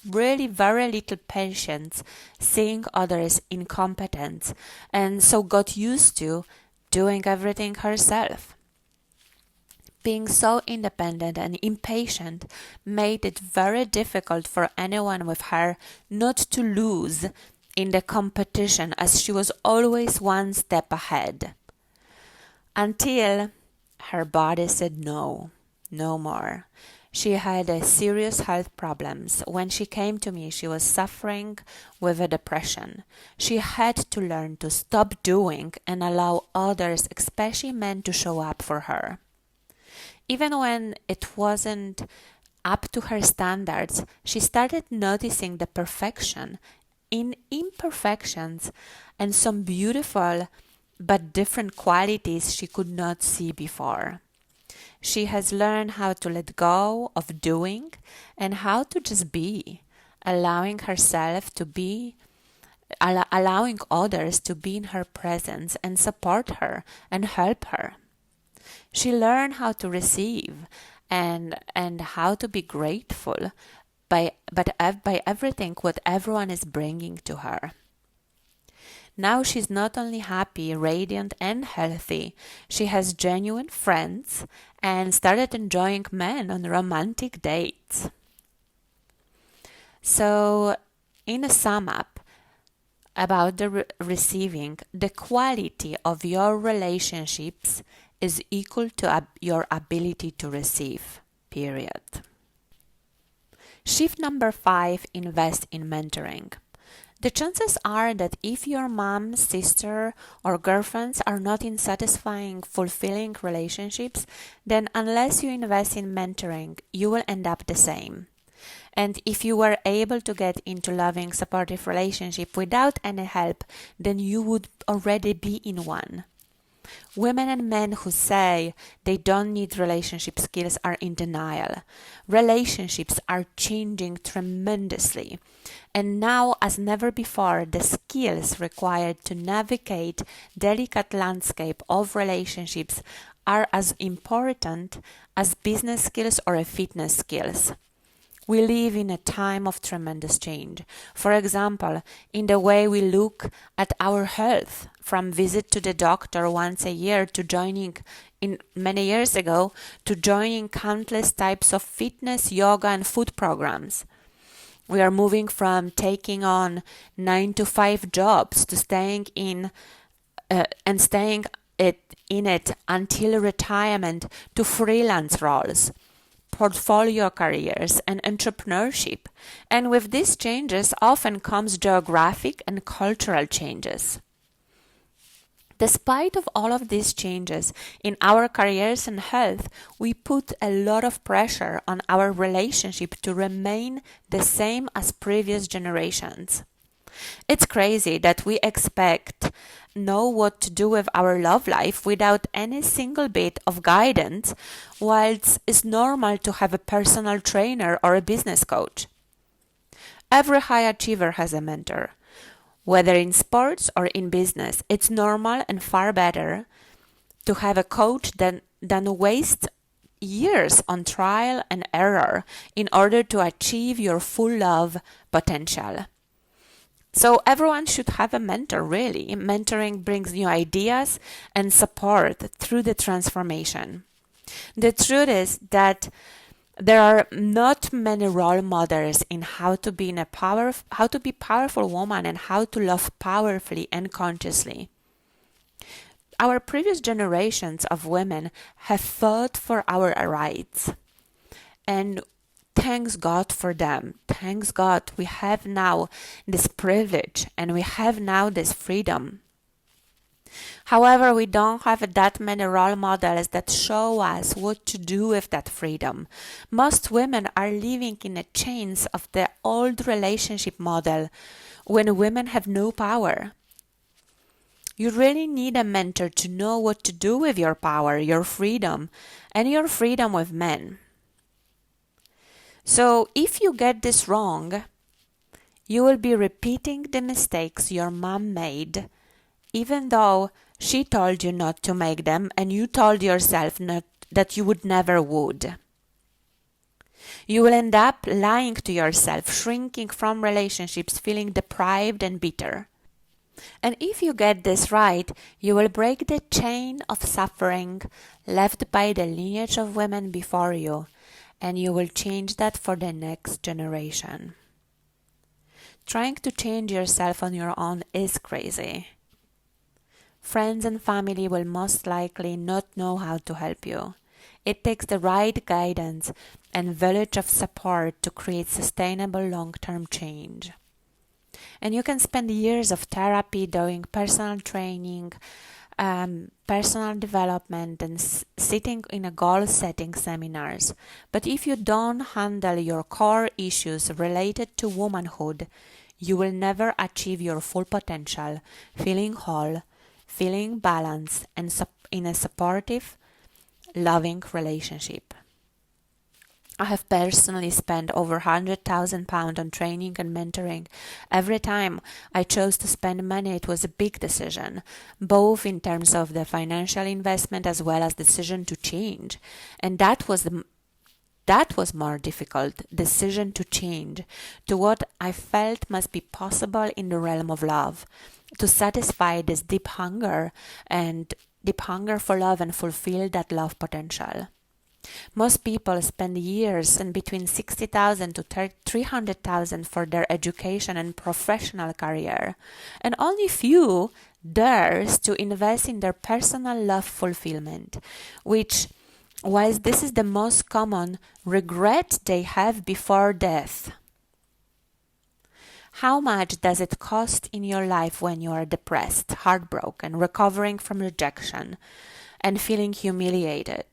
really very little patience seeing others incompetent, and so got used to doing everything herself. Being so independent and impatient made it very difficult for anyone with her not to lose in the competition, as she was always one step ahead. Until her body said no more. She had serious health problems. When she came to me, she was suffering with a depression. She had to learn to stop doing and allow others, especially men, to show up for her. Even when it wasn't up to her standards, she started noticing the perfection in imperfections and some beautiful but different qualities she could not see before. She has learned how to let go of doing and how to just be, allowing herself to be, allowing others to be in her presence and support her and help her. She learned how to receive and how to be grateful by everything what everyone is bringing to her. Now she's not only happy, radiant, and healthy, she has genuine friends and started enjoying men on romantic dates. So, in a sum up about the receiving, the quality of your relationships is equal to your ability to receive, period. Shift number 5, invest in mentoring. The chances are that if your mom, sister, or girlfriends are not in satisfying, fulfilling relationships, then unless you invest in mentoring, you will end up the same. And if you were able to get into loving, supportive relationship without any help, then you would already be in one. Women and men who say they don't need relationship skills are in denial. Relationships are changing tremendously. And now, as never before, the skills required to navigate delicate landscape of relationships are as important as business skills or fitness skills. We live in a time of tremendous change. For example, in the way we look at our health, from visit to the doctor once a year to joining many years ago to joining countless types of fitness, yoga, and food programs. We are moving from taking on 9-to-5 jobs to staying in it until retirement, to freelance roles, portfolio careers, and entrepreneurship. And with these changes often comes geographic and cultural changes. Despite of all of these changes in our careers and health, we put a lot of pressure on our relationship to remain the same as previous generations. It's crazy that we know what to do with our love life without any single bit of guidance, whilst it's normal to have a personal trainer or a business coach. Every high achiever has a mentor. Whether in sports or in business, it's normal and far better to have a coach than waste years on trial and error in order to achieve your full love potential. So everyone should have a mentor, really. Mentoring brings new ideas and support through the transformation. The truth is that there are not many role models in how to be powerful woman and how to love powerfully and consciously. Our previous generations of women have fought for our rights, and thanks God for them. Thanks God we have now this privilege and we have now this freedom. However, we don't have that many role models that show us what to do with that freedom. Most women are living in the chains of the old relationship model when women have no power. You really need a mentor to know what to do with your power, your freedom, and your freedom with men. So if you get this wrong, you will be repeating the mistakes your mom made, even though she told you not to make them and you told yourself that you would. You will end up lying to yourself, shrinking from relationships, feeling deprived and bitter. And if you get this right, you will break the chain of suffering left by the lineage of women before you, and you will change that for the next generation. Trying to change yourself on your own is crazy. Friends and family will most likely not know how to help you. It takes the right guidance and village of support to create sustainable long-term change. And you can spend years of therapy doing personal training, personal development, and sitting in a goal-setting seminars. But if you don't handle your core issues related to womanhood, you will never achieve your full potential, feeling whole, feeling balanced, and in a supportive, loving relationship. I have personally spent over £100,000 on training and mentoring. Every time I chose to spend money, it was a big decision, both in terms of the financial investment as well as decision to change. And that was more difficult, decision to change to what I felt must be possible in the realm of love, to satisfy this deep hunger for love and fulfill that love potential. Most people spend years and between $60,000 to $300,000 for their education and professional career, and only few dares to invest in their personal love fulfillment, which, whilst this is the most common regret they have before death. How much does it cost in your life when you are depressed, heartbroken, recovering from rejection, and feeling humiliated?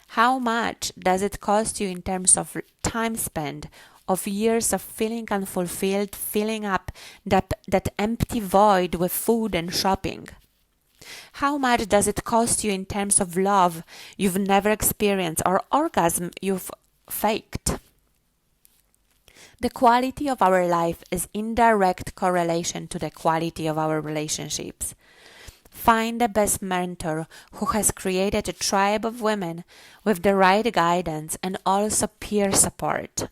How much does it cost you in terms of time spent, of years of feeling unfulfilled, filling up that empty void with food and shopping? How much does it cost you in terms of love you've never experienced or orgasm you've faked? The quality of our life is in direct correlation to the quality of our relationships. Find the best mentor who has created a tribe of women with the right guidance and also peer support.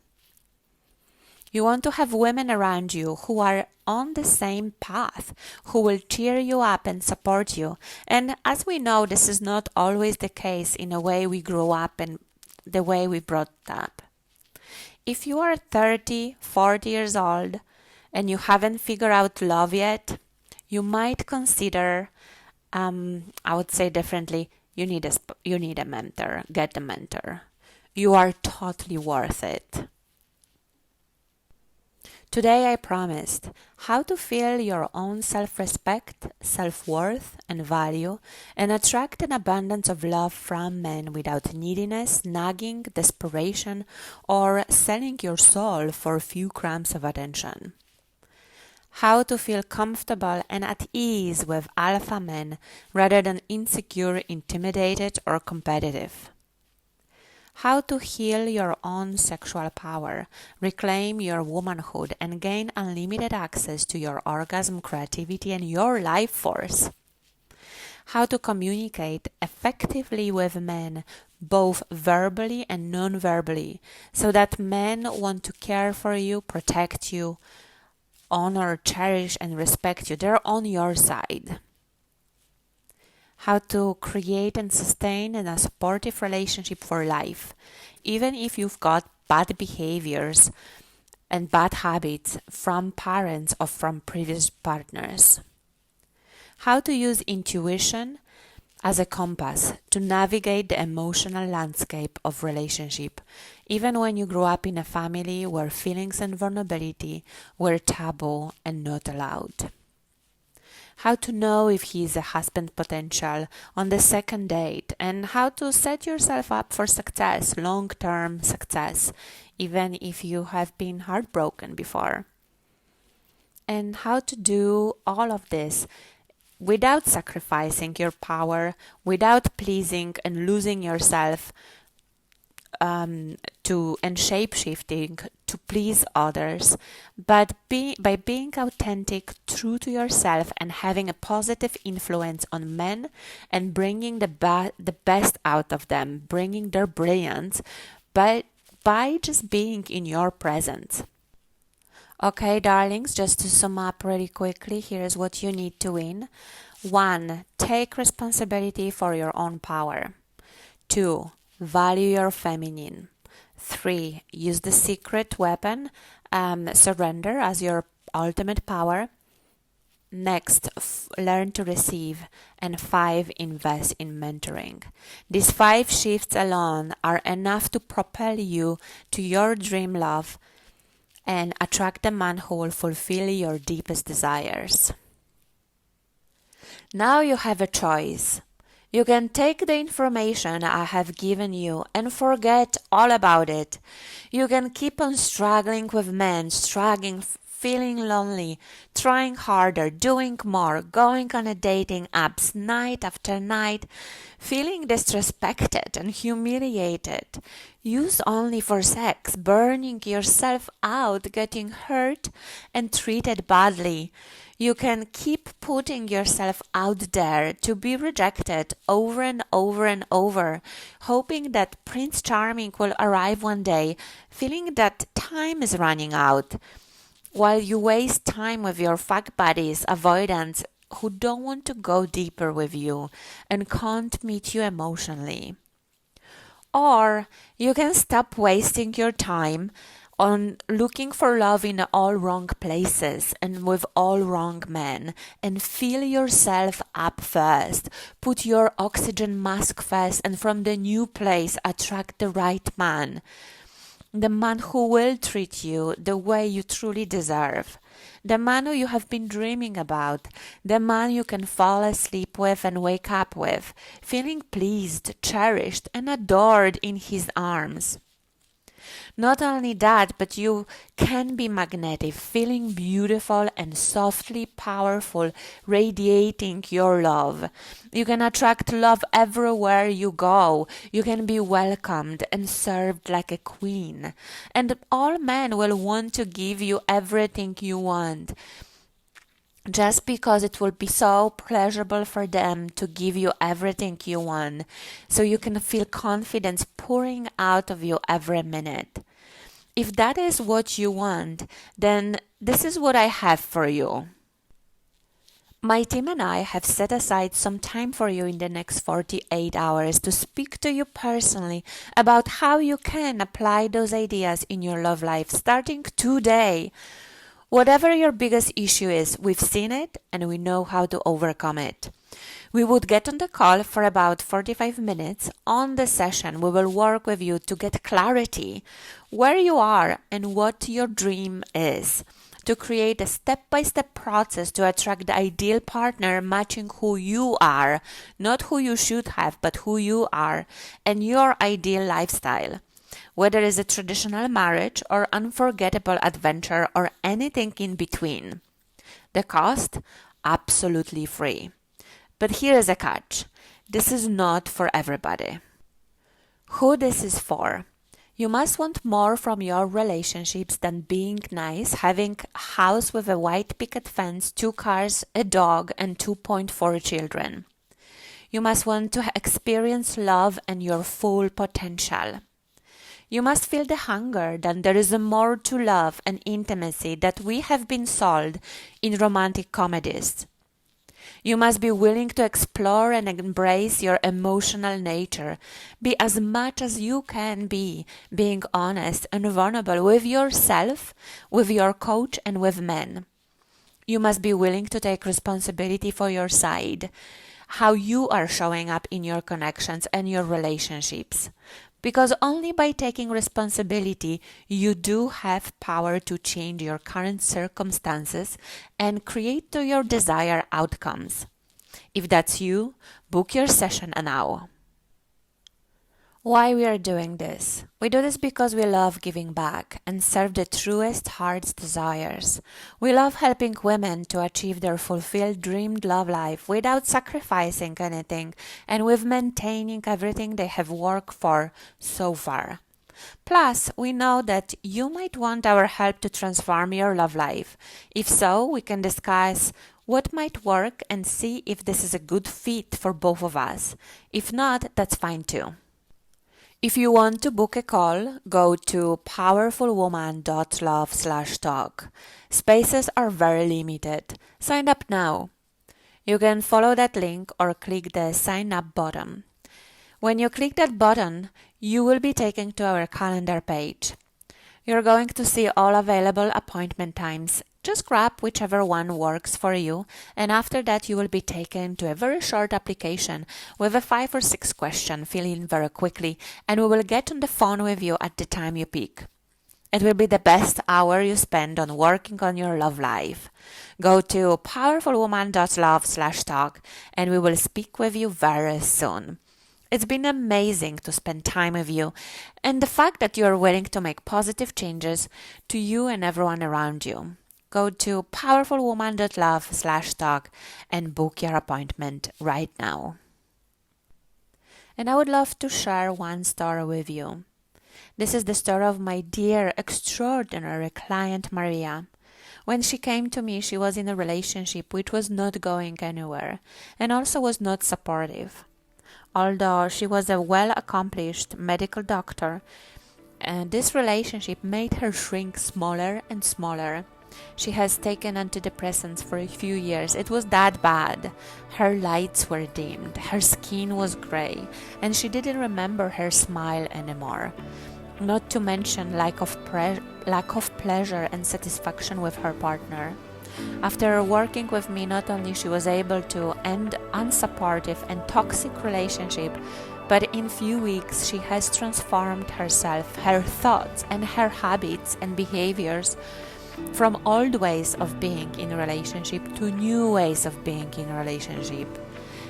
You want to have women around you who are on the same path, who will cheer you up and support you. And as we know, this is not always the case in the way we grow up and the way we brought up. If you are 30, 40 years old and you haven't figured out love yet, you might consider, I would say differently, you need a mentor. Get a mentor. You are totally worth it. Today I promised how to feel your own self-respect, self-worth, and value, and attract an abundance of love from men without neediness, nagging, desperation, or selling your soul for a few crumbs of attention. How to feel comfortable and at ease with alpha men rather than insecure, intimidated, or competitive. How to heal your own sexual power, reclaim your womanhood, and gain unlimited access to your orgasm, creativity, and your life force. How to communicate effectively with men, both verbally and non-verbally, so that men want to care for you, protect you, honor, cherish, and respect you. They're on your side. How to create and sustain a supportive relationship for life, even if you've got bad behaviors and bad habits from parents or from previous partners. How to use intuition as a compass to navigate the emotional landscape of relationship, even when you grew up in a family where feelings and vulnerability were taboo and not allowed. How to know if he is a husband potential on the second date, and how to set yourself up for success, long-term success, even if you have been heartbroken before. And how to do all of this without sacrificing your power, without pleasing and losing yourself and shape-shifting to please others, but by being authentic, true to yourself, and having a positive influence on men and bringing the best out of them, bringing their brilliance, by just being in your presence. Okay, darlings, just to sum up really quickly, here's what you need to win. 1. Take responsibility for your own power. 2. Value your feminine. 3. Use the secret weapon, surrender, as your ultimate power. Next, learn to receive. And 5. Invest in mentoring. These 5 shifts alone are enough to propel you to your dream love and attract the man who will fulfill your deepest desires. Now you have a choice. You can take the information I have given you and forget all about it. You can keep on struggling with men, feeling lonely, trying harder, doing more, going on a dating apps night after night, feeling disrespected and humiliated, used only for sex, burning yourself out, getting hurt and treated badly. You can keep putting yourself out there to be rejected over and over and over, hoping that Prince Charming will arrive one day, feeling that time is running out, while you waste time with your fuck buddies, avoidants, who don't want to go deeper with you and can't meet you emotionally. Or you can stop wasting your time on looking for love in all wrong places and with all wrong men, and fill yourself up first. Put your oxygen mask first, and from the new place attract the right man. The man who will treat you the way you truly deserve. The man who you have been dreaming about. The man you can fall asleep with and wake up with, feeling pleased, cherished, and adored in his arms. Not only that, but you can be magnetic, feeling beautiful and softly powerful, radiating your love. You can attract love everywhere you go. You can be welcomed and served like a queen. And all men will want to give you everything you want, just because it will be so pleasurable for them to give you everything you want, so you can feel confidence pouring out of you every minute. If that is what you want, then this is what I have for you. My team and I have set aside some time for you in the next 48 hours to speak to you personally about how you can apply those ideas in your love life starting today. Whatever your biggest issue is, we've seen it and we know how to overcome it. We would get on the call for about 45 minutes. On the session, we will work with you to get clarity where you are and what your dream is, to create a step-by-step process to attract the ideal partner matching who you are, not who you should have, but who you are, and your ideal lifestyle. Whether it's a traditional marriage or unforgettable adventure or anything in between. The cost? Absolutely free. But here is a catch. This is not for everybody. Who this is for? You must want more from your relationships than being nice, having a house with a white picket fence, 2 cars, a dog, and 2.4 children. You must want to experience love and your full potential. You must feel the hunger that there is more to love and intimacy that we have been sold in romantic comedies. You must be willing to explore and embrace your emotional nature. Be as much as you can be, being honest and vulnerable with yourself, with your coach, and with men. You must be willing to take responsibility for your side, how you are showing up in your connections and your relationships. Because only by taking responsibility, you do have power to change your current circumstances and create your desired outcomes. If that's you, book your session now. Why we are doing this? We do this because we love giving back and serve the truest heart's desires. We love helping women to achieve their fulfilled dreamed love life without sacrificing anything and with maintaining everything they have worked for so far. Plus, we know that you might want our help to transform your love life. If so, we can discuss what might work and see if this is a good fit for both of us. If not, that's fine too. If you want to book a call, go to powerfulwoman.love/talk. Spaces are very limited. Sign up now. You can follow that link or click the sign up button. When you click that button, you will be taken to our calendar page. You're going to see all available appointment times. Just grab whichever one works for you, and after that you will be taken to a very short application with a 5 or 6 question fill in very quickly, and we will get on the phone with you at the time you pick. It will be the best hour you spend on working on your love life. Go to powerfulwoman.love/talk and we will speak with you very soon. It's been amazing to spend time with you, and the fact that you are willing to make positive changes to you and everyone around you. Go to powerfulwoman.love/talk and book your appointment right now. And I would love to share one story with you. This is the story of my dear, extraordinary client Maria. When she came to me, she was in a relationship which was not going anywhere and also was not supportive. Although she was a well-accomplished medical doctor, this relationship made her shrink smaller and smaller. She has taken antidepressants for a few years. It was that bad. Her lights were dimmed, her skin was gray, and she didn't remember her smile anymore. Not to mention lack of pleasure and satisfaction with her partner. After working with me, not only she was able to end unsupportive and toxic relationship, but in few weeks she has transformed herself, her thoughts and her habits and behaviors from old ways of being in a relationship to new ways of being in a relationship.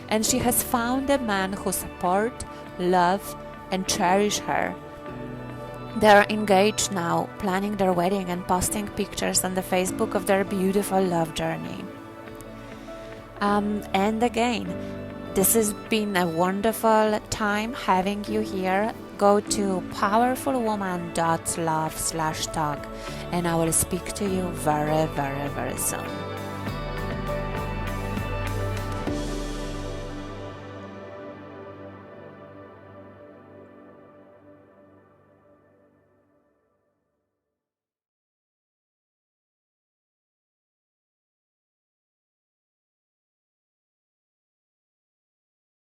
And she has found a man who support, love and cherish her. They are engaged now, planning their wedding and posting pictures on the Facebook of their beautiful love journey. And again, this has been a wonderful time having you here. Go to powerfulwoman.love/talk and I will speak to you very, very, very soon.